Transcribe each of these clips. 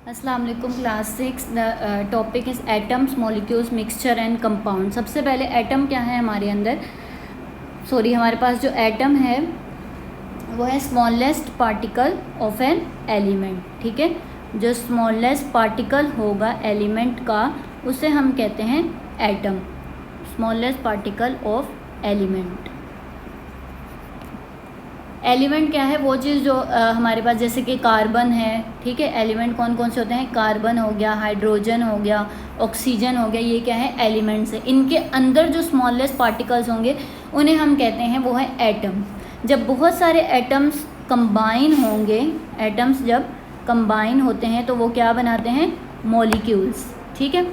अस्सलाम वालेकुम class 6। The topic is atoms, molecules, mixture and compound. सबसे पहले एटम क्या है हमारे अंदर, हमारे पास जो एटम है वो है smallest particle of an element. ठीक है, जो स्मॉलेस्ट पार्टिकल होगा एलिमेंट का उसे हम कहते हैं atom, smallest particle of element. Element क्या है, वो चीज़ जो हमारे पास जैसे कि कार्बन है। ठीक है, एलिमेंट कौन कौन से होते हैं, कार्बन हो गया, हाइड्रोजन हो गया, ऑक्सीजन हो गया, ये क्या है एलिमेंट्स है। इनके अंदर जो स्मॉलेस्ट पार्टिकल्स होंगे उन्हें हम कहते हैं वो है एटम। जब बहुत सारे एटम्स कंबाइन होंगे, एटम्स जब कंबाइन होते हैं तो वो क्या बनाते हैं, मॉलिक्यूल्स। ठीक है,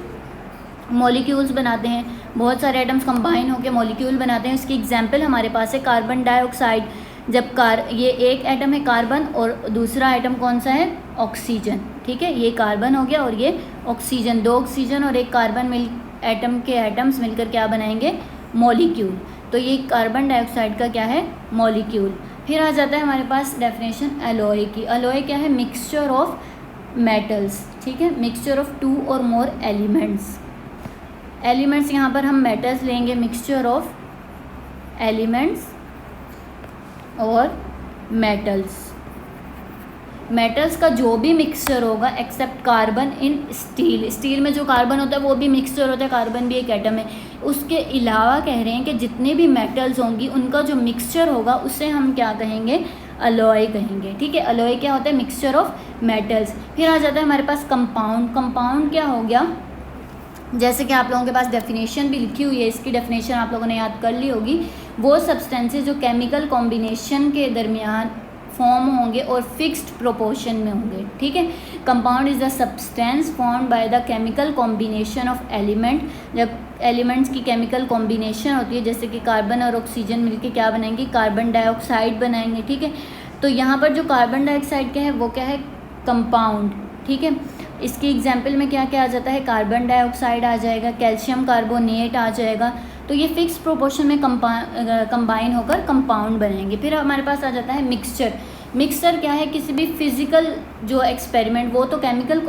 मॉलिक्यूल्स बनाते हैं। बहुत सारे एटम्स कंबाइन होकर मॉलिक्यूल बनाते हैं। इसकी एग्जांपल हमारे पास है कार्बन डाइऑक्साइड। जब ये एक एटम है कार्बन और दूसरा एटम कौन सा है, ऑक्सीजन। ठीक है, ये कार्बन हो गया और ये ऑक्सीजन, दो ऑक्सीजन और एक कार्बन एटम के एटम्स मिलकर क्या बनाएंगे, मॉलिक्यूल। तो ये कार्बन डाइऑक्साइड का क्या है, मॉलिक्यूल। फिर आ जाता है हमारे पास डेफिनेशन एलॉय की। एलॉय क्या है, मिक्सचर ऑफ मेटल्स। ठीक है, मिक्सचर ऑफ टू और मोर एलिमेंट्स। एलिमेंट्स यहाँ पर हम मेटल्स लेंगे, मिक्सचर ऑफ एलिमेंट्स और मेटल्स। मेटल्स का जो भी मिक्सचर होगा except carbon in steel. Steel में जो कार्बन होता है वो भी मिक्सचर होता है, कार्बन भी एक एटम है। उसके अलावा कह रहे हैं कि जितने भी मेटल्स होंगी उनका जो मिक्सचर होगा उसे हम क्या कहेंगे, अलॉय कहेंगे। ठीक है, अलॉय क्या होता है, मिक्सचर ऑफ मेटल्स। फिर आ जाता है हमारे पास कंपाउंड। कंपाउंड क्या हो गया, जैसे कि आप लोगों के पास डेफिनेशन भी लिखी हुई है, इसकी डेफिनेशन आप लोगों ने याद कर ली होगी। वो सब्सटेंसेस जो केमिकल कॉम्बिनेशन के दरमियान फॉर्म होंगे और फिक्स्ड प्रोपोर्शन में होंगे। ठीक है, compound is the substance formed by the chemical combination of element. जब एलिमेंट्स की केमिकल कॉम्बिनेशन होती है, जैसे कि कार्बन और ऑक्सीजन मिलके क्या बनाएंगे, कार्बन डाइऑक्साइड बनाएंगे। ठीक है, तो यहाँ पर जो कार्बन डाइऑक्साइड क्या है वो क्या है, कंपाउंड। ठीक है, इसकी एग्जाम्पल में क्या क्या आ जाता है, कार्बन डाइऑक्साइड आ जाएगा, कैल्शियम कार्बोनेट आ जाएगा। तो ये फिक्स प्रोपोर्शन में कंबाइन होकर कंपाउंड बनेंगे। फिर हमारे पास आ जाता है मिक्सचर। मिक्सचर क्या है, किसी भी फिजिकल जो एक्सपेरिमेंट, वो तो केमिकल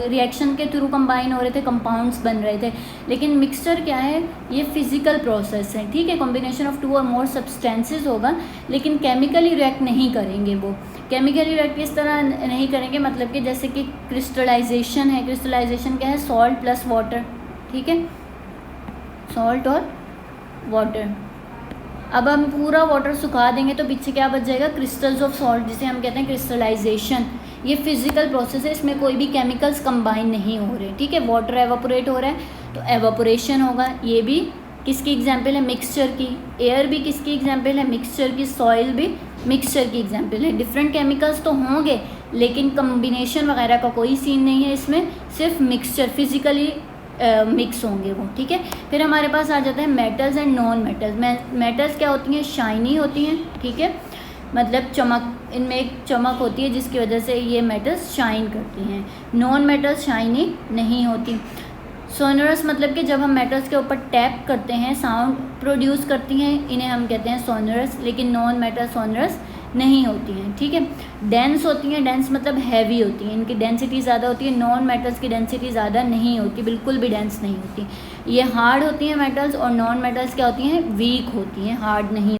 रिएक्शन के थ्रू कंबाइन हो रहे थे, कंपाउंड्स बन रहे थे। लेकिन मिक्सचर क्या है, ये फिजिकल प्रोसेस है। ठीक है, कॉम्बिनेशन ऑफ टू और मोर सब्सटेंसेस होगा, लेकिन केमिकली रिएक्ट नहीं करेंगे। वो केमिकली रिएक्ट किस तरह नहीं करेंगे, मतलब कि जैसे कि क्रिस्टलाइजेशन है। क्रिस्टलाइजेशन क्या है, सॉल्ट प्लस वाटर। ठीक है, सॉल्ट और वाटर। अब हम पूरा वाटर सुखा देंगे तो पीछे क्या बच जाएगा, क्रिस्टल्स ऑफ सॉल्ट, जिसे हम कहते हैं क्रिस्टलाइजेशन। ये फिजिकल प्रोसेस है, इसमें कोई भी केमिकल्स कंबाइन नहीं हो रहे। ठीक है, वाटर एवापोरेट हो रहा है तो एवापोरेशन होगा। ये भी किसकी एग्जाम्पल है, मिक्सचर की। एयर भी किसकी एग्जाम्पल है, मिक्सचर की। सॉइल भी मिक्सचर की एग्जाम्पल है। डिफरेंट केमिकल्स तो होंगे लेकिन कम्बिनेशन वगैरह का कोई सीन नहीं है इसमें, सिर्फ मिक्सचर फिजिकली मिक्स होंगे वो। ठीक है, फिर हमारे पास आ जाता है metals and non metals. Metals क्या होती हैं, शाइनी होती हैं। ठीक है, मतलब चमक, इनमें एक चमक होती है जिसकी वजह से ये मेटल्स शाइन करती हैं। नॉन मेटल्स शाइनी नहीं होती। सोनरस मतलब कि जब हम मेटल्स के ऊपर टैप करते हैं साउंड प्रोड्यूस करती हैं, इन्हें हम कहते हैं सोनरस। लेकिन नॉन मेटल सोनरस नहीं होती हैं। ठीक है, डेंस होती हैं। डेंस मतलब हैवी होती हैं, इनकी डेंसिटी ज़्यादा होती है। नॉन मेटल्स की डेंसिटी ज़्यादा नहीं होती, बिल्कुल भी डेंस नहीं होती। ये हार्ड होती हैं मेटल्स, और नॉन मेटल्स क्या होती हैं, वीक होती हैं, हार्ड नहीं।